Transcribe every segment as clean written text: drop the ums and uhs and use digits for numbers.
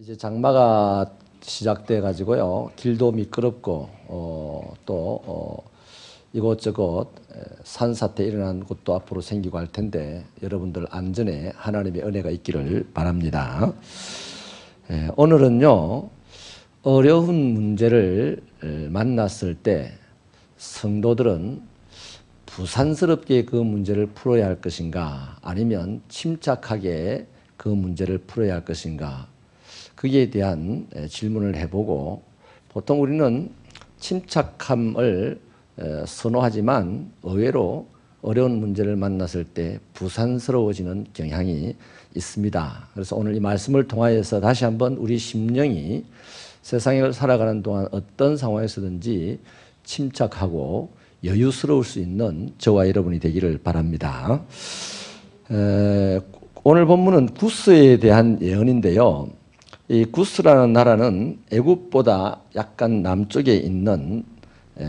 이제 장마가 시작돼 가지고요. 길도 미끄럽고 이곳저곳 산사태 일어난 곳도 앞으로 생기고 할 텐데 여러분들 안전에 하나님의 은혜가 있기를 바랍니다. 오늘은요. 어려운 문제를 만났을 때 성도들은 부산스럽게 그 문제를 풀어야 할 것인가, 아니면 침착하게 그 문제를 풀어야 할 것인가, 거기에 대한 질문을 해보고, 보통 우리는 침착함을 선호하지만 의외로 어려운 문제를 만났을 때 부산스러워지는 경향이 있습니다. 그래서 오늘 이 말씀을 통하여서 다시 한번 우리 심령이 세상을 살아가는 동안 어떤 상황에서든지 침착하고 여유스러울 수 있는 저와 여러분이 되기를 바랍니다. 오늘 본문은 구스에 대한 예언인데요. 이 구스라는 나라는 애굽보다 약간 남쪽에 있는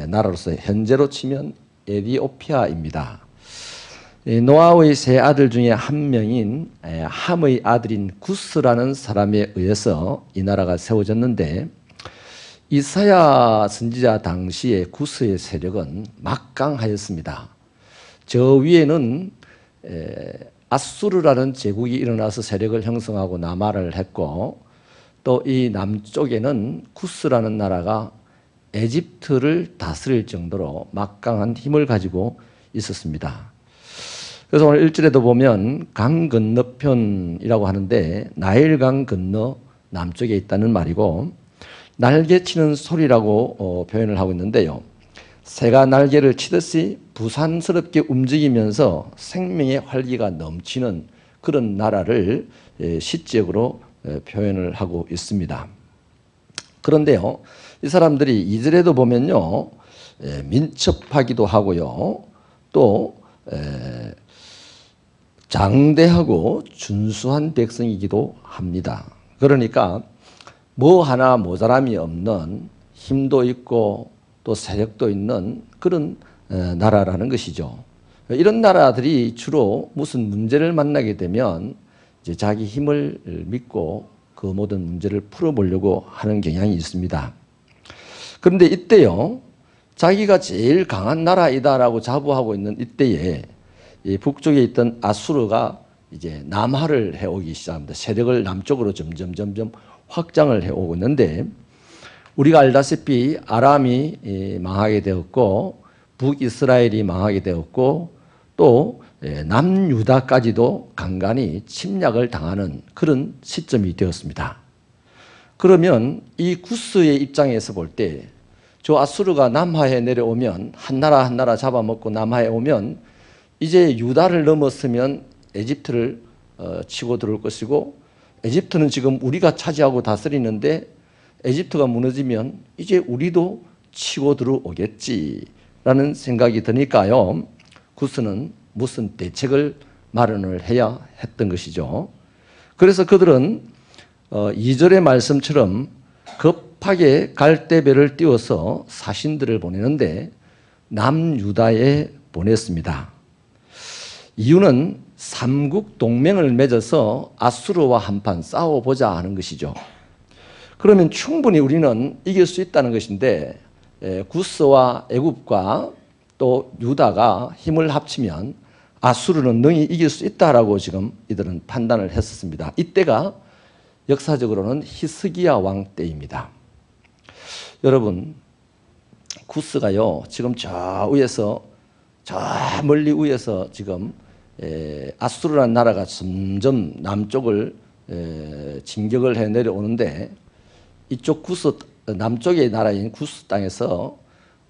나라로서 현재로 치면 에디오피아입니다. 노아의 세 아들 중에 한 명인 함의 아들인 구스라는 사람에 의해서 이 나라가 세워졌는데, 이사야 선지자 당시에 구스의 세력은 막강하였습니다. 저 위에는 아수르라는 제국이 일어나서 세력을 형성하고 남하를 했고, 또 이 남쪽에는 구스라는 나라가 에집트를 다스릴 정도로 막강한 힘을 가지고 있었습니다. 그래서 오늘 1절에도 보면 강 건너편이라고 하는데 나일강 건너 남쪽에 있다는 말이고, 날개치는 소리라고 표현을 하고 있는데요. 새가 날개를 치듯이 부산스럽게 움직이면서 생명의 활기가 넘치는 그런 나라를 시적으로 표현을 하고 있습니다. 그런데요, 이 사람들이 2절에도 보면요, 민첩하기도 하고요, 또 장대하고 준수한 백성이기도 합니다. 그러니까 뭐 하나 모자람이 없는, 힘도 있고 또 세력도 있는 그런 나라라는 것이죠. 이런 나라들이 주로 무슨 문제를 만나게 되면 이제 자기 힘을 믿고 그 모든 문제를 풀어보려고 하는 경향이 있습니다. 그런데 이때요, 자기가 제일 강한 나라이다라고 자부하고 있는 이때에 이 북쪽에 있던 아수르가 이제 남하를 해오기 시작합니다. 세력을 남쪽으로 점점 확장을 해오고 있는데, 우리가 알다시피 아람이 망하게 되었고 북이스라엘이 망하게 되었고 또 남유다까지도 간간히 침략을 당하는 그런 시점이 되었습니다. 그러면 이 구스의 입장에서 볼 때 저 아수르가 남하에 내려오면 한 나라 한 나라 잡아먹고 남하에 오면 이제 유다를 넘었으면 에집트를 치고 들어올 것이고, 에집트는 지금 우리가 차지하고 다스리는데 에집트가 무너지면 이제 우리도 치고 들어오겠지라는 생각이 드니까요, 구스는 무슨 대책을 마련을 해야 했던 것이죠. 그래서 그들은 2절의 말씀처럼 급하게 갈대배를 띄워서 사신들을 보내는데 남유다에 보냈습니다. 이유는 삼국 동맹을 맺어서 아수르와 한판 싸워보자 하는 것이죠. 그러면 충분히 우리는 이길 수 있다는 것인데, 구스와 애굽과 또 유다가 힘을 합치면 아수르는 능히 이길 수 있다라고 지금 이들은 판단을 했었습니다. 이때가 역사적으로는 히스기야 왕 때입니다. 여러분, 구스가요, 지금 저 위에서, 저 멀리 위에서 지금 아수르라는 나라가 점점 남쪽을 진격을 해 내려오는데, 이쪽 구스 남쪽의 나라인 구스 땅에서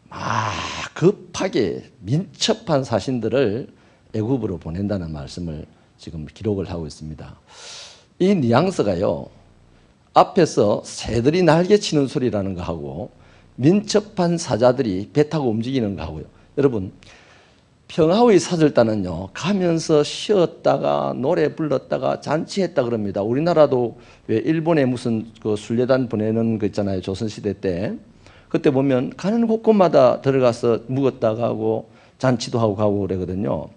막 급하게 민첩한 사신들을 애굽으로 보낸다는 말씀을 지금 기록을 하고 있습니다. 이 뉘앙스가요, 앞에서 새들이 날개치는 소리라는 거하고 민첩한 사자들이 배 타고 움직이는 거하고요. 여러분, 평화의 사절단은요, 가면서 쉬었다가 노래 불렀다가 잔치했다 그럽니다. 우리나라도 왜 일본에 무슨 그 순례단 보내는 거 있잖아요, 조선시대 때. 그때 보면 가는 곳곳마다 들어가서 묵었다 가고 잔치도 하고 가고 그러거든요.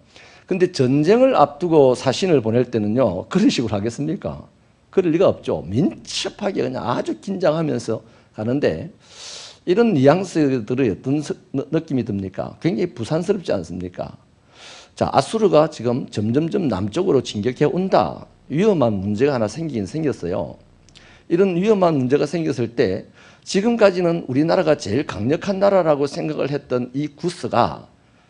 근데 전쟁을 앞두고 사신을 보낼 때는요, 그런 식으로 하겠습니까? 그럴 리가 없죠. 민첩하게 그냥 아주 긴장하면서 가는데 이런 뉘앙스들의 어떤 느낌이 듭니까? 굉장히 부산스럽지 않습니까? 자, 아수르가 지금 점점점 남쪽으로 진격해 온다. 위험한 문제가 하나 생기긴 생겼어요. 이런 위험한 문제가 생겼을 때 지금까지는 우리나라가 제일 강력한 나라라고 생각을 했던 이 구스가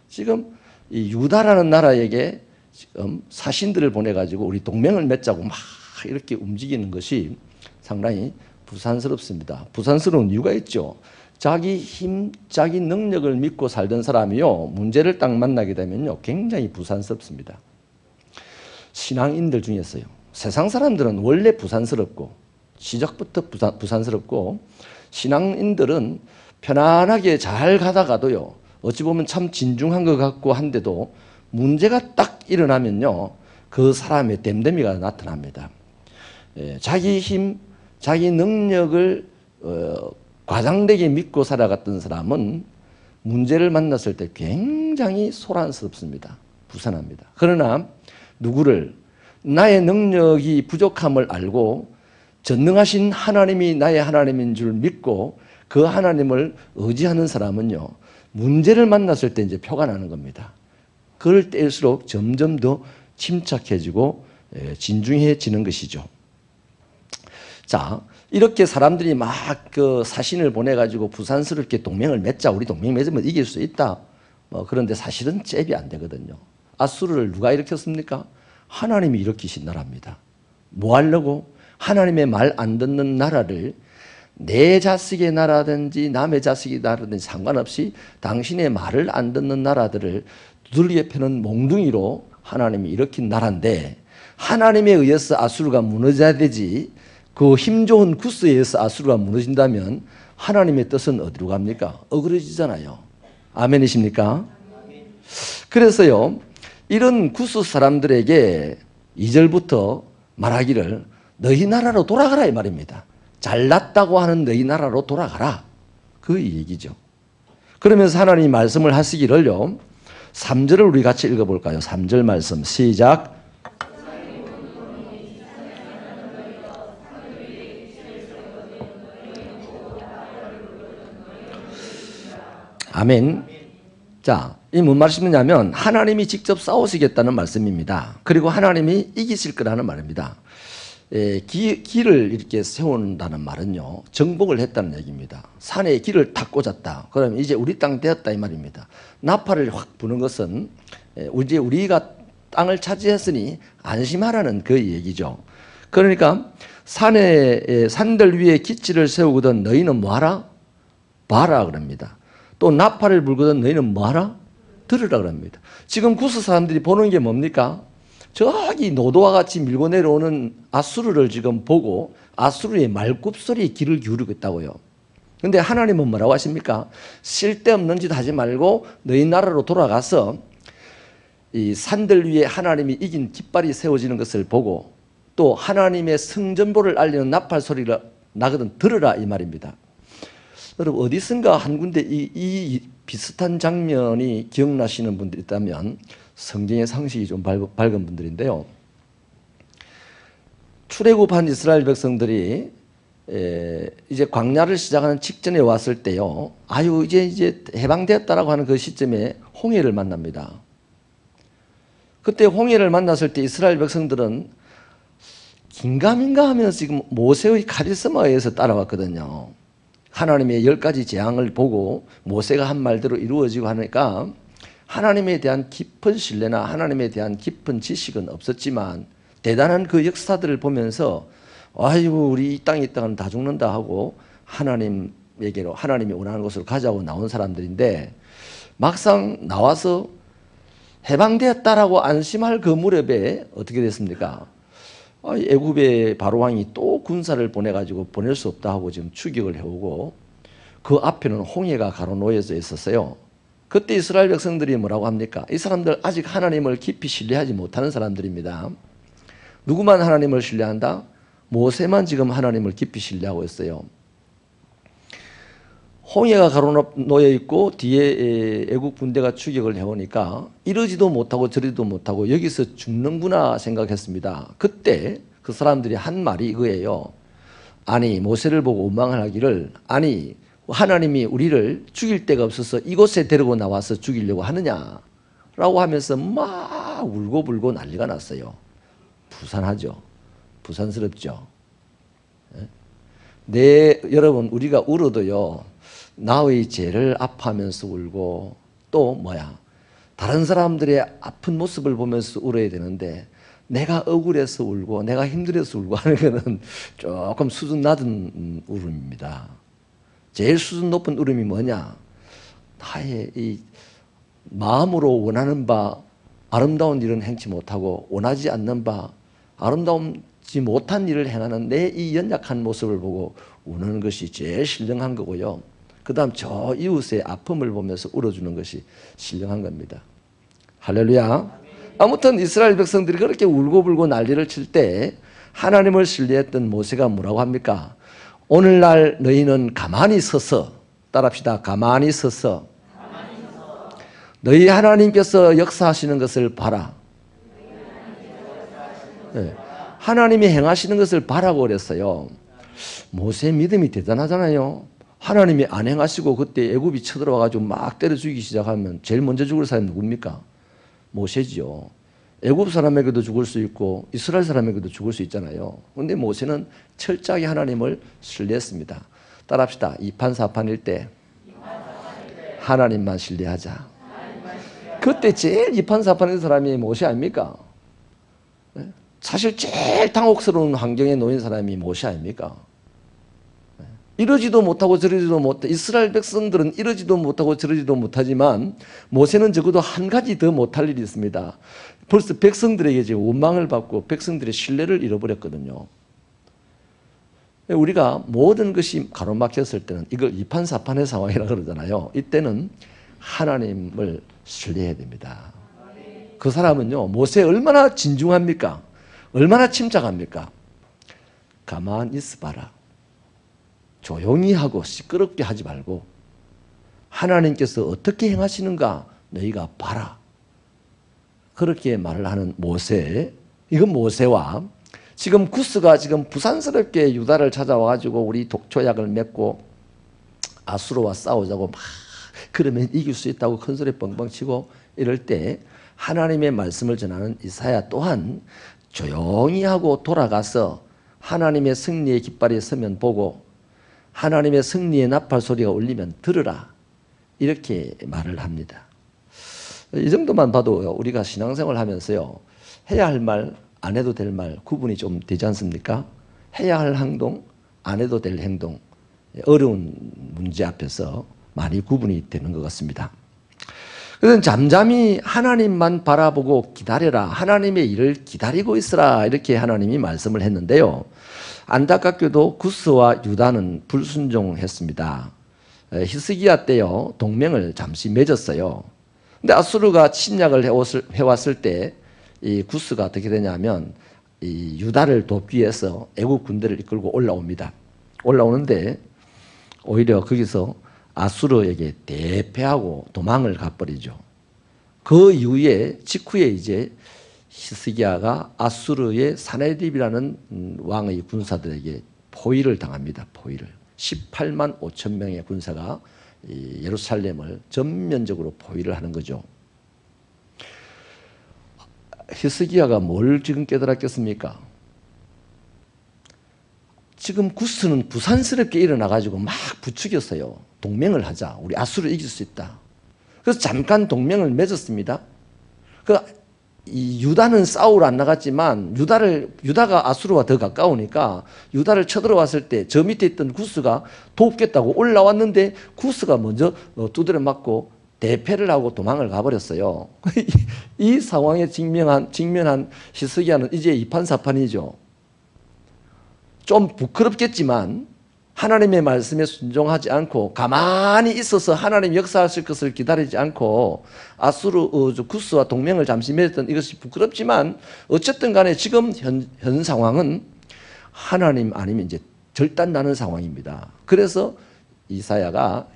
지금 이 유다라는 나라에게 지금 사신들을 보내가지고 우리 동맹을 맺자고 막 이렇게 움직이는 것이 상당히 부산스럽습니다. 부산스러운 이유가 있죠. 자기 힘, 자기 능력을 믿고 살던 사람이요, 문제를 딱 만나게 되면요, 굉장히 부산스럽습니다. 신앙인들 중에서요, 세상 사람들은 원래 부산스럽고, 시작부터 부산스럽고, 신앙인들은 편안하게 잘 가다가도요, 어찌 보면 참 진중한 것 같고 한데도 문제가 딱 일어나면요, 그 사람의 댐댐이가 나타납니다. 자기 힘, 자기 능력을 과장되게 믿고 살아갔던 사람은 문제를 만났을 때 굉장히 소란스럽습니다. 부산합니다. 그러나 누구를 나의 능력이 부족함을 알고 전능하신 하나님이 나의 하나님인 줄 믿고 그 하나님을 의지하는 사람은요, 문제를 만났을 때 이제 표가 나는 겁니다. 그럴 때일수록 점점 더 침착해지고 진중해지는 것이죠. 자, 이렇게 사람들이 막 그 사신을 보내가지고 부산스럽게 동맹을 맺자, 우리 동맹 맺으면 이길 수 있다. 그런데 사실은 잽이 안 되거든요. 아수르를 누가 일으켰습니까? 하나님이 일으키신 나라입니다. 뭐 하려고? 하나님의 말 안 듣는 나라를 내 자식의 나라든지 남의 자식의 나라든지 상관없이 당신의 말을 안 듣는 나라들을 두들겨 패는 몽둥이로 하나님이 일으킨 나라인데, 하나님에 의해서 아수르가 무너져야 되지, 그 힘 좋은 구스에 의해서 아수르가 무너진다면 하나님의 뜻은 어디로 갑니까? 어그러지잖아요. 아멘이십니까? 그래서요, 이런 구스 사람들에게 2절부터 말하기를 너희 나라로 돌아가라 이 말입니다. 잘났다고 하는 너희 나라로 돌아가라, 그 얘기죠. 그러면서 하나님이 말씀을 하시기를요, 3절을 우리 같이 읽어볼까요? 3절 말씀 시작. 아멘. 자, 이 뭔 말씀이냐면 하나님이 직접 싸우시겠다는 말씀입니다. 그리고 하나님이 이기실 거라는 말입니다. 길을 이렇게 세운다는 말은요, 정복을 했다는 얘기입니다. 산에 길을 탁 꽂았다. 그러면 이제 우리 땅 되었다 이 말입니다. 나팔을 확 부는 것은 이제 우리가 땅을 차지했으니 안심하라는 그 얘기죠. 그러니까 산들 위에 기치를 세우거든 너희는 뭐하라? 봐라 그럽니다. 또 나팔을 불거든 너희는 뭐하라? 들으라 그럽니다. 지금 구스 사람들이 보는 게 뭡니까? 저기 노도와 같이 밀고 내려오는 아수르를 지금 보고 아수르의 말굽소리에 귀를 기울이고 있다고요. 그런데 하나님은 뭐라고 하십니까? 쓸데없는 짓 하지 말고 너희 나라로 돌아가서 이 산들 위에 하나님이 이긴 깃발이 세워지는 것을 보고 또 하나님의 성전보를 알리는 나팔 소리가 나거든 들으라 이 말입니다. 여러분 어디선가 한 군데 이 비슷한 장면이 기억나시는 분들 있다면 성경의 상식이 좀 밝은 분들인데요. 출애굽한 이스라엘 백성들이 이제 광야를 시작하는 직전에 왔을 때요. 아유 이제 해방되었다라고 하는 그 시점에 홍해를 만납니다. 그때 홍해를 만났을 때 이스라엘 백성들은 긴가민가 하면서 지금 모세의 카리스마에 의해서 따라왔거든요. 하나님의 10가지 재앙을 보고 모세가 한 말대로 이루어지고 하니까 하나님에 대한 깊은 신뢰나 하나님에 대한 깊은 지식은 없었지만 대단한 그 역사들을 보면서 아이고 우리 이 땅에 있다가는 다 죽는다 하고 하나님에게로 하나님이 원하는 곳으로 가자고 나온 사람들인데 막상 나와서 해방되었다라고 안심할 그 무렵에 어떻게 됐습니까? 애굽의 바로왕이 또 군사를 보내가지고 보낼 수 없다 하고 지금 추격을 해오고 그 앞에는 홍해가 가로놓여져 있었어요. 그때 이스라엘 백성들이 뭐라고 합니까? 이 사람들 아직 하나님을 깊이 신뢰하지 못하는 사람들입니다. 누구만 하나님을 신뢰한다? 모세만 지금 하나님을 깊이 신뢰하고 있어요. 홍해가 가로놓여 있고 뒤에 애국 군대가 추격을 해오니까 이러지도 못하고 저리도 못하고 여기서 죽는구나 생각했습니다. 그때 그 사람들이 한 말이 이거예요. 아니 모세를 보고 원망을 하기를 아니 하나님이 우리를 죽일 데가 없어서 이곳에 데리고 나와서 죽이려고 하느냐라고 하면서 막 울고불고 난리가 났어요. 부산하죠. 부산스럽죠. 여러분 우리가 울어도요. 나의 죄를 아파하면서 울고 또 다른 사람들의 아픈 모습을 보면서 울어야 되는데 내가 억울해서 울고 내가 힘들어서 울고 하는 것은 조금 수준 낮은 울음입니다. 제일 수준 높은 울음이 뭐냐? 나의 이 마음으로 원하는 바 아름다운 일은 행치 못하고 원하지 않는 바 아름다움지 못한 일을 행하는 내 이 연약한 모습을 보고 우는 것이 제일 신령한 거고요. 그 다음 저 이웃의 아픔을 보면서 울어주는 것이 신령한 겁니다. 할렐루야. 아무튼 이스라엘 백성들이 그렇게 울고불고 난리를 칠 때 하나님을 신뢰했던 모세가 뭐라고 합니까? 오늘날 너희는 가만히 서서 따라합시다. 가만히 서서 너희 하나님께서 역사하시는 것을 봐라. 네. 하나님이 행하시는 것을 봐라고 그랬어요. 모세의 믿음이 대단하잖아요. 하나님이 안 행하시고 그때 애굽이 쳐들어와가지고 막 때려 죽이기 시작하면 제일 먼저 죽을 사람이 누굽니까? 모세지요. 애굽 사람에게도 죽을 수 있고 이스라엘 사람에게도 죽을 수 있잖아요. 그런데 모세는 철저하게 하나님을 신뢰했습니다. 따라합시다. 이판사판일 때 하나님만 신뢰하자. 그때 제일 이판사판인 사람이 모세 아닙니까? 사실 제일 당혹스러운 환경에 놓인 사람이 모세 아닙니까? 이러지도 못하고 저러지도 못해. 이스라엘 백성들은 이러지도 못하고 저러지도 못하지만 모세는 적어도 한 가지 더 못할 일이 있습니다. 벌써 백성들에게 이제 원망을 받고 백성들의 신뢰를 잃어버렸거든요. 우리가 모든 것이 가로막혔을 때는 이걸 이판사판의 상황이라고 그러잖아요. 이때는 하나님을 신뢰해야 됩니다. 그 사람은요, 모세 얼마나 진중합니까? 얼마나 침착합니까? 가만히 있어봐라. 조용히 하고 시끄럽게 하지 말고 하나님께서 어떻게 행하시는가 너희가 봐라. 그렇게 말을 하는 모세. 이건 모세와 지금 구스가 지금 부산스럽게 유다를 찾아와가지고 우리 독초약을 맺고 아수르와 싸우자고 막 그러면 이길 수 있다고 큰 소리 뻥뻥 치고 이럴 때 하나님의 말씀을 전하는 이사야 또한 조용히 하고 돌아가서 하나님의 승리의 깃발이 서면 보고 하나님의 승리의 나팔 소리가 울리면 들으라. 이렇게 말을 합니다. 이 정도만 봐도 우리가 신앙생활을 하면서요. 해야 할 말, 안 해도 될 말 구분이 좀 되지 않습니까? 해야 할 행동, 안 해도 될 행동. 어려운 문제 앞에서 많이 구분이 되는 것 같습니다. 그래서 잠잠히 하나님만 바라보고 기다려라. 하나님의 일을 기다리고 있으라. 이렇게 하나님이 말씀을 했는데요. 안타깝게도 구스와 유다는 불순종했습니다. 히스기야 때요. 동맹을 잠시 맺었어요. 근데 아수르가 침략을 해왔을 때 이 구스가 어떻게 되냐면 이 유다를 돕기 위해서 애국 군대를 이끌고 올라옵니다. 올라오는데 오히려 거기서 아수르에게 대패하고 도망을 가버리죠. 그 이후에 직후에 이제 히스기야가 아수르의 사네립이라는 왕의 군사들에게 포위를 당합니다. 포위를. 18만 5천 명의 군사가 예루살렘을 전면적으로 포위를 하는 거죠. 히스기야가 뭘 지금 깨달았겠습니까? 지금 구스는 부산스럽게 일어나가지고 막 부추겼어요. 동맹을 하자. 우리 아수르를 이길 수 있다. 그래서 잠깐 동맹을 맺었습니다. 이 유다는 싸우러 안 나갔지만 유다가 아수르와 더 가까우니까 유다를 쳐들어왔을 때 저 밑에 있던 구스가 돕겠다고 올라왔는데 구스가 먼저 두드려 맞고 대패를 하고 도망을 가버렸어요. 이 상황에 직면한 히스기야는 이제 이판사판이죠. 좀 부끄럽겠지만 하나님의 말씀에 순종하지 않고 가만히 있어서 하나님 역사하실 것을 기다리지 않고 아수르 구스와 동맹을 잠시 맺었던 이것이 부끄럽지만 어쨌든 간에 지금 현 상황은 하나님 아니면 이제 절단나는 상황입니다. 그래서 히스기야가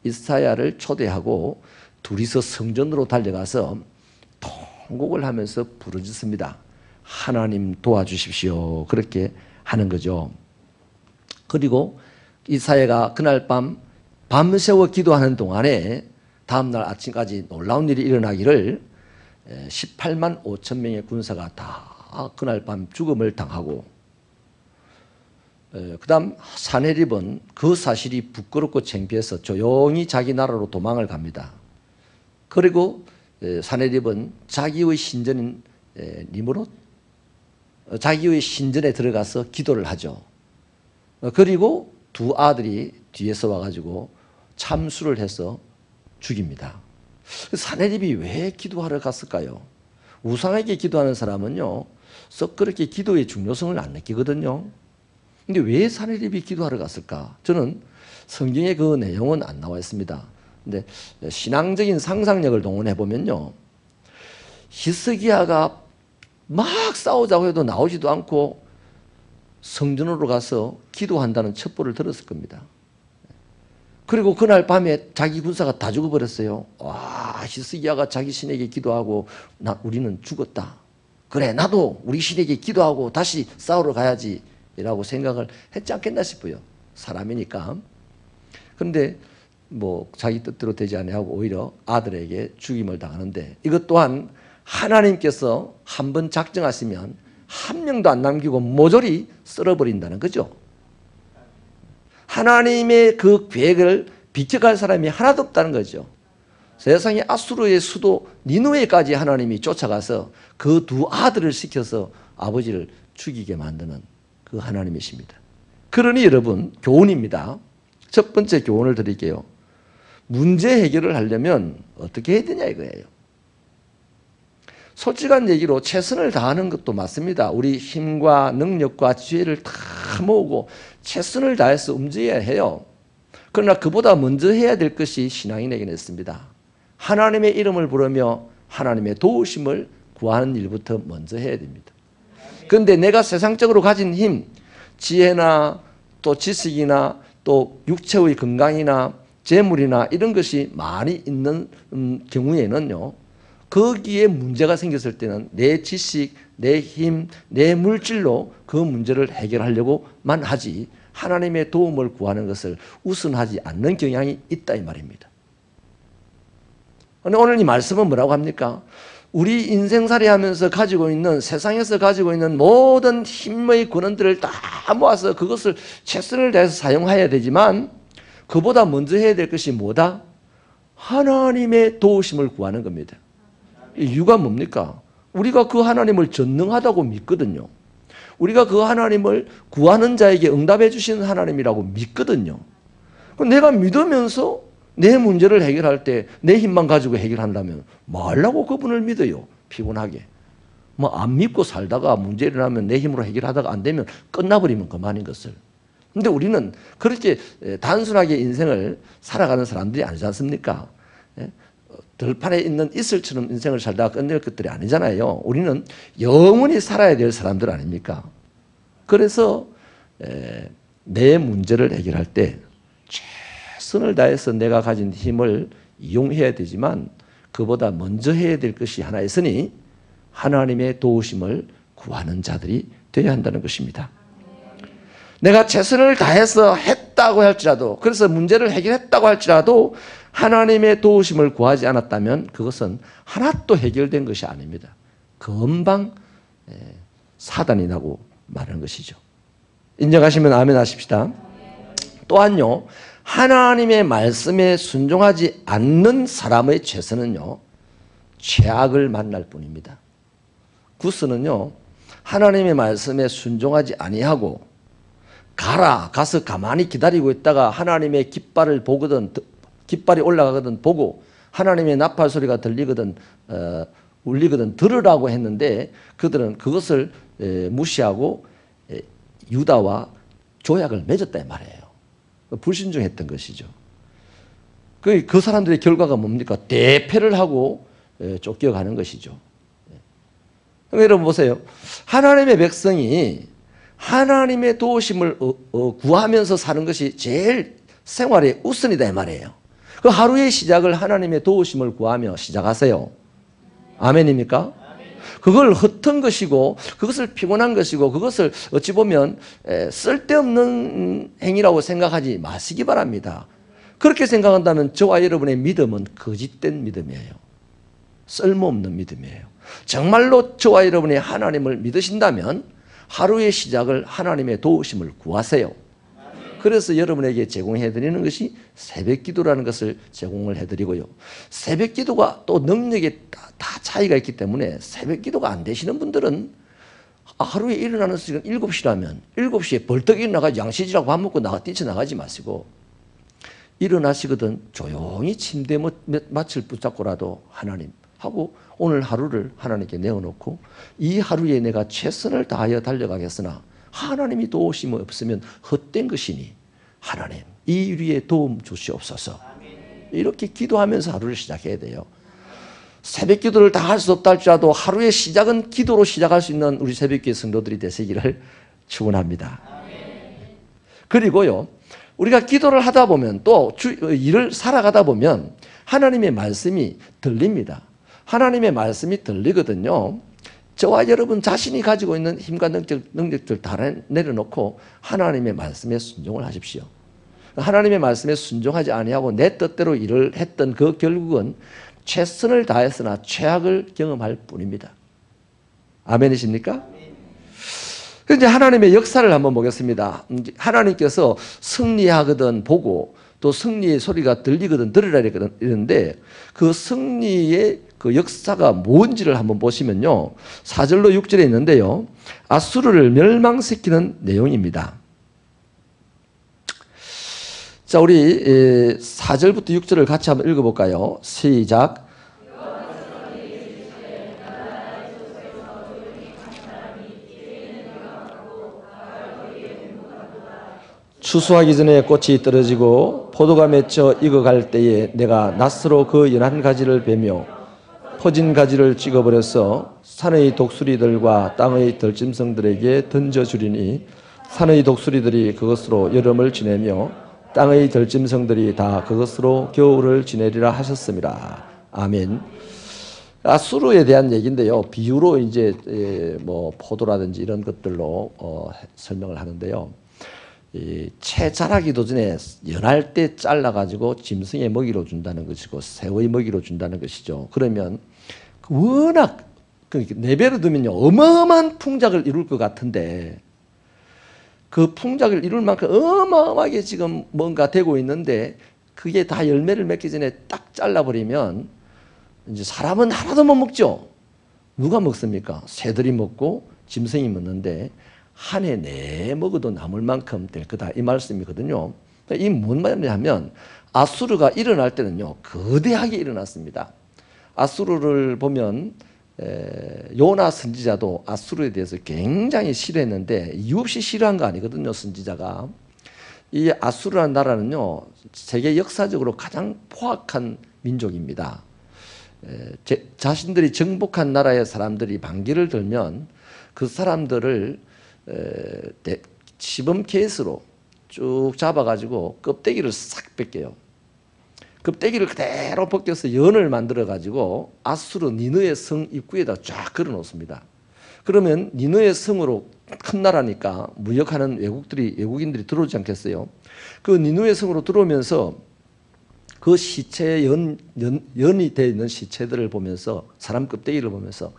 이사야를 초대하고 둘이서 성전으로 달려가서 통곡을 하면서 부르짖습니다. 하나님 도와주십시오. 그렇게 하는 거죠. 그리고 이사야가 그날 밤새워 기도하는 동안에 다음날 아침까지 놀라운 일이 일어나기를 18만 5천 명의 군사가 다 그날 밤 죽음을 당하고, 그 다음 사내립은 그 사실이 부끄럽고 창피해서 조용히 자기 나라로 도망을 갑니다. 그리고 사내립은 자기의 신전인 니므롯, 자기의 신전에 들어가서 기도를 하죠. 그리고 두 아들이 뒤에서 와가지고 참수를 해서 죽입니다. 사내립이 왜 기도하러 갔을까요? 우상에게 기도하는 사람은요, 썩 그렇게 기도의 중요성을 안 느끼거든요. 근데 왜 사내립이 기도하러 갔을까? 저는 성경에 그 내용은 안 나와 있습니다. 근데 신앙적인 상상력을 동원해 보면요, 히스기야가 막 싸우자고 해도 나오지도 않고 성전으로 가서 기도한다는 첩보를 들었을 겁니다. 그리고 그날 밤에 자기 군사가 다 죽어버렸어요. 와, 히스기야가 자기 신에게 기도하고 우리는 죽었다. 그래, 나도 우리 신에게 기도하고 다시 싸우러 가야지 라고 생각을 했지 않겠나 싶어요. 사람이니까. 그런데 뭐 자기 뜻대로 되지 아니하고 오히려 아들에게 죽임을 당하는데, 이것 또한 하나님께서 한번 작정하시면 한 명도 안 남기고 모조리 썰어버린다는 거죠. 하나님의 그 계획을 비켜갈 사람이 하나도 없다는 거죠. 세상에 아수르의 수도 니느웨까지 하나님이 쫓아가서 그 두 아들을 시켜서 아버지를 죽이게 만드는 그 하나님이십니다. 그러니 여러분, 교훈입니다. 첫 번째 교훈을 드릴게요. 문제 해결을 하려면 어떻게 해야 되냐 이거예요. 솔직한 얘기로 최선을 다하는 것도 맞습니다. 우리 힘과 능력과 지혜를 다 모으고 최선을 다해서 움직여야 해요. 그러나 그보다 먼저 해야 될 것이 신앙인에게는 있습니다. 하나님의 이름을 부르며 하나님의 도우심을 구하는 일부터 먼저 해야 됩니다. 그런데 내가 세상적으로 가진 힘, 지혜나 또 지식이나 또 육체의 건강이나 재물이나 이런 것이 많이 있는 경우에는요, 거기에 문제가 생겼을 때는 내 지식, 내 힘, 내 물질로 그 문제를 해결하려고만 하지 하나님의 도움을 구하는 것을 우선하지 않는 경향이 있다 이 말입니다. 오늘 이 말씀은 뭐라고 합니까? 우리 인생살이 하면서 가지고 있는, 세상에서 가지고 있는 모든 힘의 권한들을 다 모아서 그것을 최선을 다해서 사용해야 되지만, 그보다 먼저 해야 될 것이 뭐다? 하나님의 도우심을 구하는 겁니다. 이유가 뭡니까? 우리가 그 하나님을 전능하다고 믿거든요. 우리가 그 하나님을 구하는 자에게 응답해 주시는 하나님이라고 믿거든요. 내가 믿으면서 내 문제를 해결할 때 내 힘만 가지고 해결한다면 뭐 하려고 그분을 믿어요? 피곤하게. 뭐 안 믿고 살다가 문제 일어나면 내 힘으로 해결하다가 안 되면 끝나버리면 그만인 것을. 근데 우리는 그렇게 단순하게 인생을 살아가는 사람들이 아니지 않습니까? 들판에 있는 이슬처럼 인생을 살다가 끝낼 것들이 아니잖아요. 우리는 영원히 살아야 될 사람들 아닙니까? 그래서 내 문제를 해결할 때 최선을 다해서 내가 가진 힘을 이용해야 되지만, 그보다 먼저 해야 될 것이 하나 있으니 하나님의 도우심을 구하는 자들이 되어야 한다는 것입니다. 내가 최선을 다해서 했다고 할지라도, 그래서 문제를 해결했다고 할지라도 하나님의 도우심을 구하지 않았다면 그것은 하나도 해결된 것이 아닙니다. 금방 사단이 나고 마는 것이죠. 인정하시면 아멘 하십시다. 또한요, 하나님의 말씀에 순종하지 않는 사람의 최선은요, 최악을 만날 뿐입니다. 구스는요, 하나님의 말씀에 순종하지 아니하고 가서 가만히 기다리고 있다가 하나님의 깃발을 보거든, 깃발이 올라가거든 보고 하나님의 나팔 소리가 들리거든 울리거든 들으라고 했는데, 그들은 그것을 무시하고 유다와 조약을 맺었다 이 말이에요. 불순종했던 것이죠. 그 사람들의 결과가 뭡니까? 대패를 하고 쫓겨가는 것이죠. 여러분 보세요. 하나님의 백성이 하나님의 도우심을 구하면서 사는 것이 제일 생활의 우선이다 이 말이에요. 그 하루의 시작을 하나님의 도우심을 구하며 시작하세요. 아멘입니까? 그걸 헛된 것이고 그것을 피곤한 것이고 그것을 어찌 보면 쓸데없는 행위라고 생각하지 마시기 바랍니다. 그렇게 생각한다면 저와 여러분의 믿음은 거짓된 믿음이에요. 쓸모없는 믿음이에요. 정말로 저와 여러분이 하나님을 믿으신다면 하루의 시작을 하나님의 도우심을 구하세요. 그래서 여러분에게 제공해드리는 것이 새벽기도라는 것을 제공을 해드리고요. 새벽기도가 또 능력에 다 차이가 있기 때문에 새벽기도가 안 되시는 분들은 하루에 일어나는 시간 7시라면 7시에 벌떡 일어나가 양식이라고 밥 먹고 뛰쳐나가지 마시고 일어나시거든 조용히 침대 맡을 붙잡고라도 하나님 하고 오늘 하루를 하나님께 내어놓고 이 하루에 내가 최선을 다하여 달려가겠으나 하나님이 도우심이 없으면 헛된 것이니 하나님 이 일에 도움 주시옵소서. 이렇게 기도하면서 하루를 시작해야 돼요. 새벽 기도를 다 할 수 없다 할지라도 하루의 시작은 기도로 시작할 수 있는 우리 새벽기도 성도들이 되시기를 축원합니다. 그리고요 우리가 기도를 하다 보면 또 일을 살아가다 보면 하나님의 말씀이 들립니다. 하나님의 말씀이 들리거든요. 저와 여러분 자신이 가지고 있는 힘과 능력들 다 내려놓고 하나님의 말씀에 순종을 하십시오. 하나님의 말씀에 순종하지 아니하고 내 뜻대로 일을 했던 그 결국은 최선을 다했으나 최악을 경험할 뿐입니다. 아멘이십니까? 이제 하나님의 역사를 한번 보겠습니다. 하나님께서 승리하거든 보고 또 승리의 소리가 들리거든 들으라 이러는데 그 승리의 그 역사가 뭔지를 한번 보시면요. 4절로 6절에 있는데요. 아수르를 멸망시키는 내용입니다. 자, 우리 4절부터 6절을 같이 한번 읽어볼까요? 시작. 추수하기 전에 꽃이 떨어지고 포도가 맺혀 익어갈 때에 내가 낫으로 그 연한 가지를 베며 퍼진 가지를 찍어버려서 산의 독수리들과 땅의 들짐승들에게 던져주리니 산의 독수리들이 그것으로 여름을 지내며 땅의 들짐승들이 다 그것으로 겨울을 지내리라 하셨습니다. 아멘. 아수르에 대한 얘기인데요. 비유로 이제 뭐 포도라든지 이런 것들로 설명을 하는데요. 채 자라기도 전에 연할 때 잘라가지고 짐승의 먹이로 준다는 것이고 새의 먹이로 준다는 것이죠. 그러면 워낙 4배로 두면요 어마어마한 풍작을 이룰 것 같은데 그 풍작을 이룰 만큼 어마어마하게 지금 뭔가 되고 있는데 그게 다 열매를 맺기 전에 딱 잘라버리면 이제 사람은 하나도 못 먹죠. 누가 먹습니까? 새들이 먹고 짐승이 먹는데 한 해 내에 먹어도 남을 만큼 될 거다 이 말씀이거든요. 이 뭔 말이냐면 아수르가 일어날 때는요 거대하게 일어났습니다. 아수르를 보면 요나 선지자도 아수르에 대해서 굉장히 싫어했는데 이유 없이 싫어한 거 아니거든요. 선지자가 이 아수르라는 나라는요 세계 역사적으로 가장 포악한 민족입니다. 자신들이 정복한 나라의 사람들이 반기를 들면 그 사람들을 시범 케이스로 쭉 잡아가지고 껍데기를 싹 벗겨요. 껍데기를 그대로 벗겨서 연을 만들어가지고 아수르 니느의 성 입구에다 쫙 걸어 놓습니다. 그러면 니느의 성으로 큰 나라니까 무역하는 외국인들이 들어오지 않겠어요? 그 니느의 성으로 들어오면서 그 시체에 연이 되어 있는 시체들을 보면서 사람 껍데기를 보면서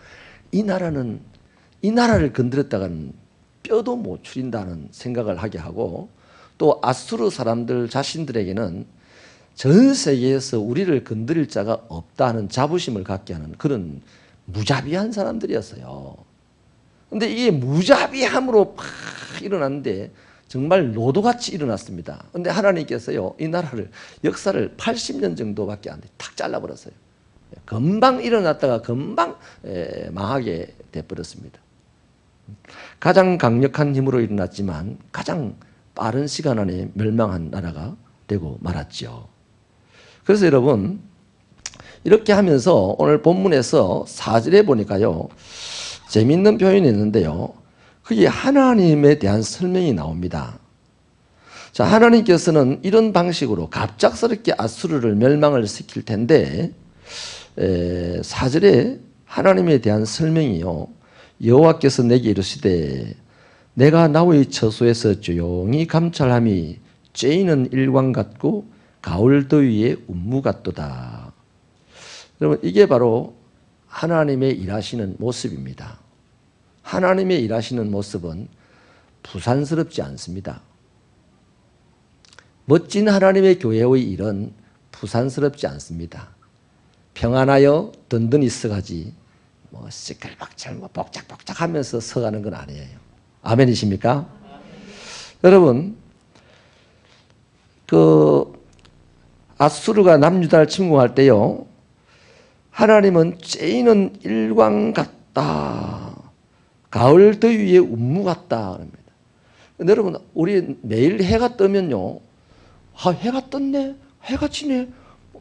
이 나라를 건드렸다가는 뼈도 못 추린다는 생각을 하게 하고 또 아수르 사람들 자신들에게는 전 세계에서 우리를 건드릴 자가 없다는 자부심을 갖게 하는 그런 무자비한 사람들이었어요. 그런데 이게 무자비함으로 팍 일어났는데 정말 노도같이 일어났습니다. 그런데 하나님께서요 이 나라를 역사를 80년 정도밖에 안 돼 탁 잘라버렸어요. 금방 일어났다가 금방 망하게 돼버렸습니다. 가장 강력한 힘으로 일어났지만 가장 빠른 시간 안에 멸망한 나라가 되고 말았죠. 그래서 여러분 이렇게 하면서 오늘 본문에서 4절에 보니까요 재미있는 표현이 있는데요. 그게 하나님에 대한 설명이 나옵니다. 자, 하나님께서는 이런 방식으로 갑작스럽게 아수르를 멸망을 시킬 텐데 4절에 하나님에 대한 설명이요. 여호와께서 내게 이르시되 내가 나의 처소에서 조용히 감찰함이 쬐이는 일광 같고 가을 더위의 운무 같도다. 여러분 이게 바로 하나님의 일하시는 모습입니다. 하나님의 일하시는 모습은 부산스럽지 않습니다. 멋진 하나님의 교회의 일은 부산스럽지 않습니다. 평안하여 든든히 서가지 뭐 시끌벅적 복작복작하면서 서가는 건 아니에요. 아멘이십니까? 여러분 그 아수르가 남유다를 침공할 때요, 하나님은 쬐이는 일광 같다, 가을 더위의 운무 같다 그럽니다. 여러분 우리 매일 해가 뜨면요, 해가 떴네, 해가 지네,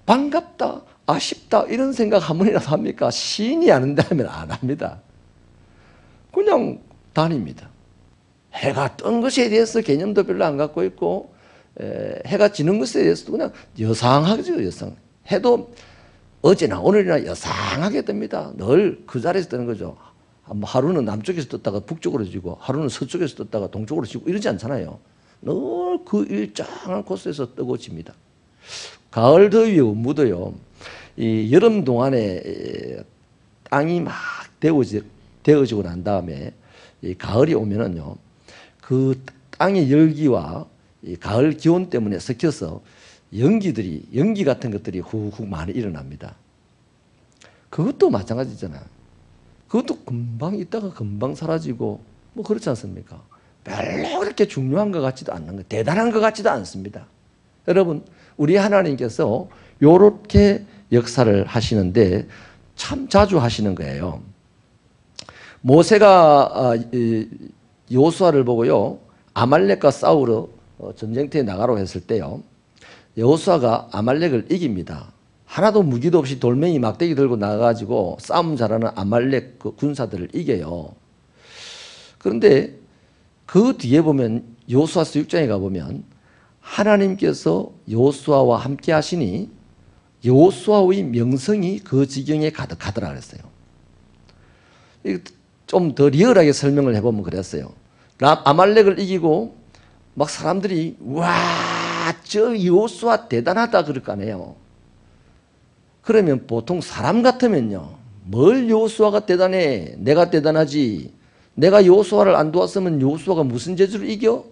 반갑다, 아쉽다 이런 생각 한 번이라도 합니까? 시인이 아는데 하면 안 합니다. 그냥 다닙니다. 해가 뜬 것에 대해서 개념도 별로 안 갖고 있고 해가 지는 것에 대해서도 그냥 여상하죠. 여상. 해도 어제나 오늘이나 여상하게 뜹니다. 늘 그 자리에서 뜨는 거죠. 하루는 남쪽에서 떴다가 북쪽으로 지고 하루는 서쪽에서 떴다가 동쪽으로 지고 이러지 않잖아요. 늘 그 일정한 코스에서 뜨고 집니다. 가을 더위의 운무도요, 이 여름 동안에 땅이 막 데워지고 난 다음에 이 가을이 오면은요, 그 땅의 열기와 이 가을 기온 때문에 섞여서 연기 같은 것들이 훅훅 많이 일어납니다. 그것도 마찬가지잖아요. 그것도 금방 있다가 금방 사라지고 뭐 그렇지 않습니까? 별로 그렇게 중요한 것 같지도 않는 거, 대단한 것 같지도 않습니다. 여러분, 우리 하나님께서 요렇게 역사를 하시는데 참 자주 하시는 거예요. 모세가 여호수아를 보고요, 아말렉과 싸우러 전쟁터에 나가라고 했을 때요, 여호수아가 아말렉을 이깁니다. 하나도 무기도 없이 돌멩이 막대기 들고 나가가지고 싸움 잘하는 아말렉 그 군사들을 이겨요. 그런데 그 뒤에 보면 여호수아서 6장에 가보면 하나님께서 여호수아와 함께 하시니 여호수아의 명성이 그 지경에 가득하더라 그랬어요. 좀 더 리얼하게 설명을 해보면 그랬어요. 아말렉을 이기고 막 사람들이 와, 저 여호수아 대단하다 그럴 거 아니에요. 그러면 보통 사람 같으면요, 뭘 여호수아가 대단해, 내가 대단하지, 내가 여호수아를 안 도왔으면 여호수아가 무슨 재주로 이겨?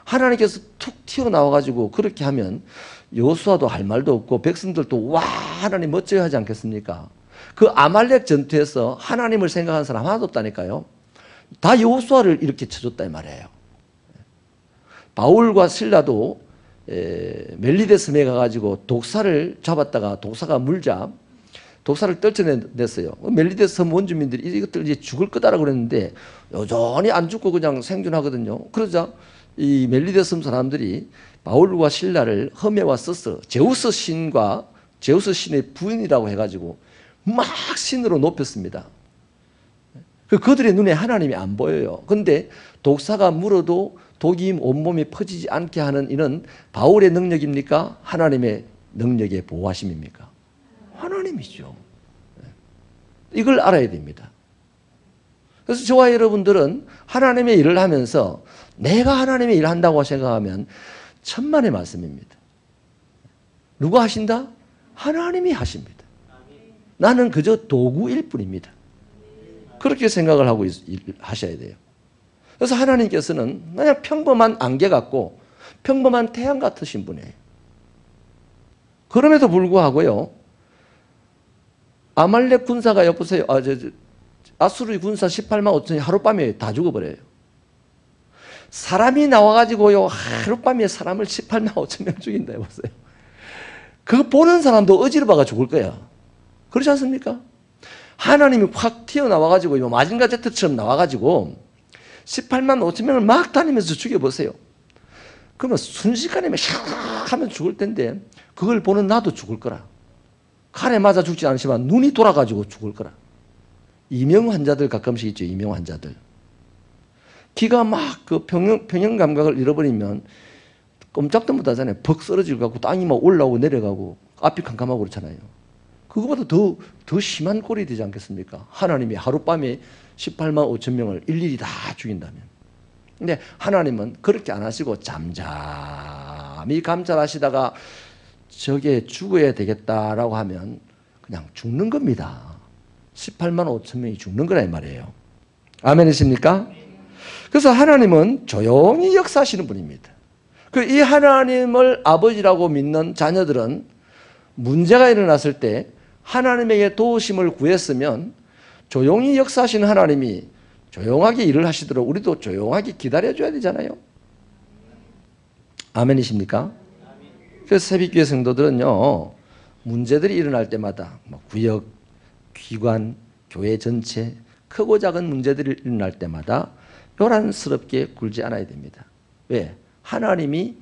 하나님께서 툭 튀어나와가지고 그렇게 하면 여호수아도 할 말도 없고 백성들도 와, 하나님 멋져야 하지 않겠습니까? 그 아말렉 전투에서 하나님을 생각하는 사람 하나도 없다니까요. 다 여호수아를 이렇게 쳐줬다 이 말이에요. 바울과 실라도 멜리데 섬에 가가지고 독사를 잡았다가 독사가 물자 독사를 떨쳐냈어요. 멜리데 섬 원주민들이 이것들 이제 죽을 거다라고 그랬는데 여전히 안 죽고 그냥 생존하거든요. 그러자 이 멜리데 섬 사람들이 바울과 실라를 험해와 써서 제우스 신의 부인이라고 해가지고 막 신으로 높였습니다. 그들의 눈에 하나님이 안 보여요. 그런데 독사가 물어도 독이 온몸에 퍼지지 않게 하는 이는 바울의 능력입니까? 하나님의 능력의 보호하심입니까? 하나님이죠. 이걸 알아야 됩니다. 그래서 저와 여러분들은 하나님의 일을 하면서 내가 하나님의 일을 한다고 생각하면 천만의 말씀입니다. 누가 하신다? 하나님이 하십니다. 나는 그저 도구일 뿐입니다. 그렇게 생각을 하고 하셔야 돼요. 그래서 하나님께서는 그냥 평범한 안개 같고 평범한 태양 같으신 분이에요. 그럼에도 불구하고요, 아말렉 군사가 여보세요. 아수르 군사 18만 5천이 하룻밤에 다 죽어버려요. 사람이 나와가지고요, 하룻밤에 사람을 18만 5천 명 죽인다 해보세요. 그거 보는 사람도 어지러워가 죽을 거야. 그렇지 않습니까? 하나님이 확 튀어나와가지고 마징가 제트처럼 나와가지고 18만 5천 명을 막 다니면서 죽여보세요. 그러면 순식간에 샥 하면 죽을 텐데 그걸 보는 나도 죽을 거라. 칼에 맞아 죽지 않지만 눈이 돌아가지고 죽을 거라. 이명 환자들 가끔씩 있죠. 이명 환자들. 기가 막 그 평형 감각을 잃어버리면 꼼짝도 못하잖아요. 벅 쓰러지고 땅이 막 올라오고 내려가고 앞이 캄캄하고 그렇잖아요. 그거보다 더 심한 꼴이 되지 않겠습니까? 하나님이 하룻밤에 18만 5천 명을 일일이 다 죽인다면. 근데 하나님은 그렇게 안 하시고 잠잠히 감찰하시다가 저게 죽어야 되겠다라고 하면 그냥 죽는 겁니다. 18만 5천 명이 죽는 거라 이 말이에요. 아멘이십니까? 그래서 하나님은 조용히 역사하시는 분입니다. 이 하나님을 아버지라고 믿는 자녀들은 문제가 일어났을 때 하나님에게 도우심을 구했으면 조용히 역사하시는 하나님이 조용하게 일을 하시도록 우리도 조용하게 기다려줘야 되잖아요. 아멘이십니까? 그래서 새벽교회 성도들은요, 문제들이 일어날 때마다 구역, 기관, 교회 전체 크고 작은 문제들이 일어날 때마다 요란스럽게 굴지 않아야 됩니다. 왜? 하나님이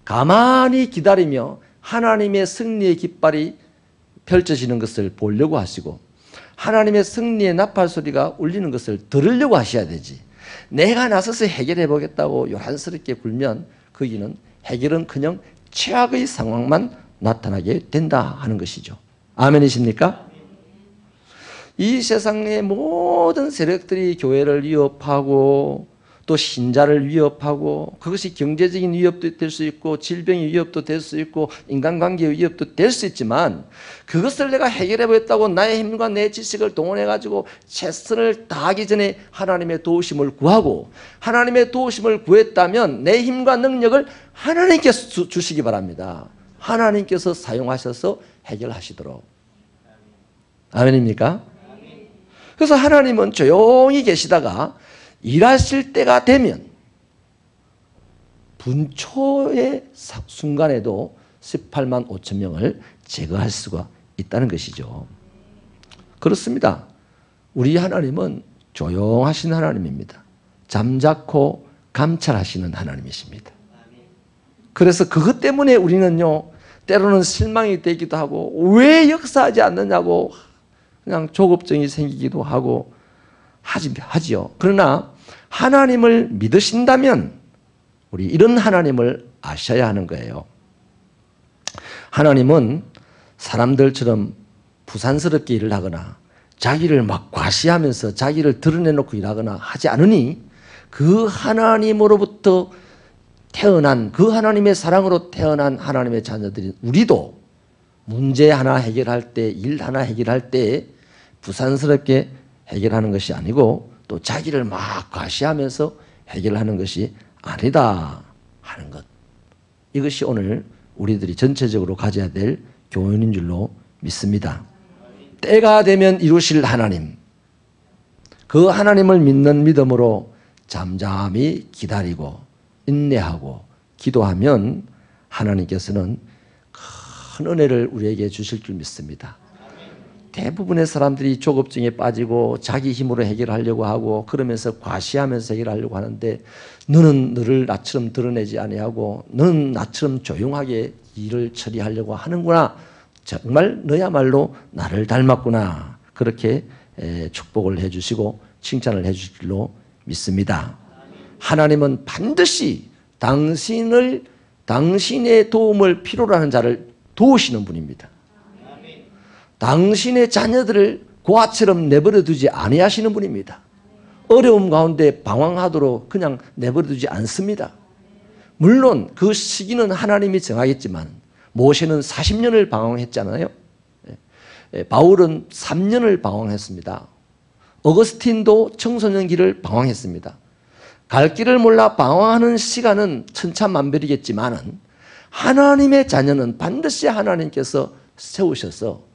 가만히 기다리며 하나님의 승리의 깃발이 펼쳐지는 것을 보려고 하시고 하나님의 승리의 나팔 소리가 울리는 것을 들으려고 하셔야 되지. 내가 나서서 해결해 보겠다고 요란스럽게 굴면 거기는 해결은 그냥 최악의 상황만 나타나게 된다 하는 것이죠. 아멘이십니까? 이 세상의 모든 세력들이 교회를 위협하고 또 신자를 위협하고 그것이 경제적인 위협도 될 수 있고 질병의 위협도 될 수 있고 인간관계의 위협도 될 수 있지만 그것을 내가 해결해 보겠다고 나의 힘과 내 지식을 동원해 가지고 최선을 다하기 전에 하나님의 도우심을 구하고 하나님의 도우심을 구했다면 내 힘과 능력을 하나님께서 주시기 바랍니다. 하나님께서 사용하셔서 해결하시도록. 아멘입니까? 그래서 하나님은 조용히 계시다가 일하실 때가 되면 분초의 순간에도 18만 5천 명을 제거할 수가 있다는 것이죠. 그렇습니다. 우리 하나님은 조용하신 하나님입니다. 잠자코 감찰하시는 하나님이십니다. 그래서 그것 때문에 우리는요, 때로는 실망이 되기도 하고 왜 역사하지 않느냐고 그냥 조급증이 생기기도 하고 하지요. 그러나 하나님을 믿으신다면 우리 이런 하나님을 아셔야 하는 거예요. 하나님은 사람들처럼 부산스럽게 일을 하거나 자기를 막 과시하면서 자기를 드러내놓고 일하거나 하지 않으니 그 하나님으로부터 태어난 그 하나님의 사랑으로 태어난 하나님의 자녀들인 우리도 문제 하나 해결할 때, 일 하나 해결할 때 부산스럽게 해결하는 것이 아니고 또 자기를 막 과시하면서 해결하는 것이 아니다 하는 것. 이것이 오늘 우리들이 전체적으로 가져야 될 교훈인 줄로 믿습니다. 때가 되면 이루실 하나님, 그 하나님을 믿는 믿음으로 잠잠히 기다리고 인내하고 기도하면 하나님께서는 큰 은혜를 우리에게 주실 줄 믿습니다. 대부분의 사람들이 조급증에 빠지고 자기 힘으로 해결하려고 하고 그러면서 과시하면서 해결하려고 하는데 너는 너를 나처럼 드러내지 아니하고 너는 나처럼 조용하게 일을 처리하려고 하는구나. 정말 너야말로 나를 닮았구나. 그렇게 축복을 해주시고 칭찬을 해주실 줄로 믿습니다. 하나님은 반드시 당신의 도움을 필요로 하는 자를 도우시는 분입니다. 당신의 자녀들을 고아처럼 내버려 두지 아니하시는 분입니다. 어려움 가운데 방황하도록 그냥 내버려 두지 않습니다. 물론 그 시기는 하나님이 정하겠지만 모세는 40년을 방황했잖아요. 바울은 3년을 방황했습니다. 어거스틴도 청소년기를 방황했습니다. 갈 길을 몰라 방황하는 시간은 천차만별이겠지만은 하나님의 자녀는 반드시 하나님께서 세우셔서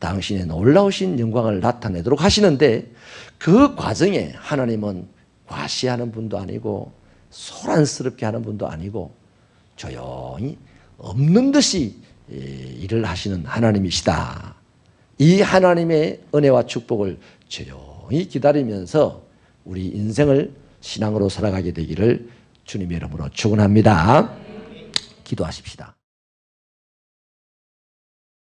당신의 놀라우신 영광을 나타내도록 하시는데 그 과정에 하나님은 과시하는 분도 아니고 소란스럽게 하는 분도 아니고 조용히 없는 듯이 일을 하시는 하나님이시다. 이 하나님의 은혜와 축복을 조용히 기다리면서 우리 인생을 신앙으로 살아가게 되기를 주님의 이름으로 축원합니다. 기도하십시다.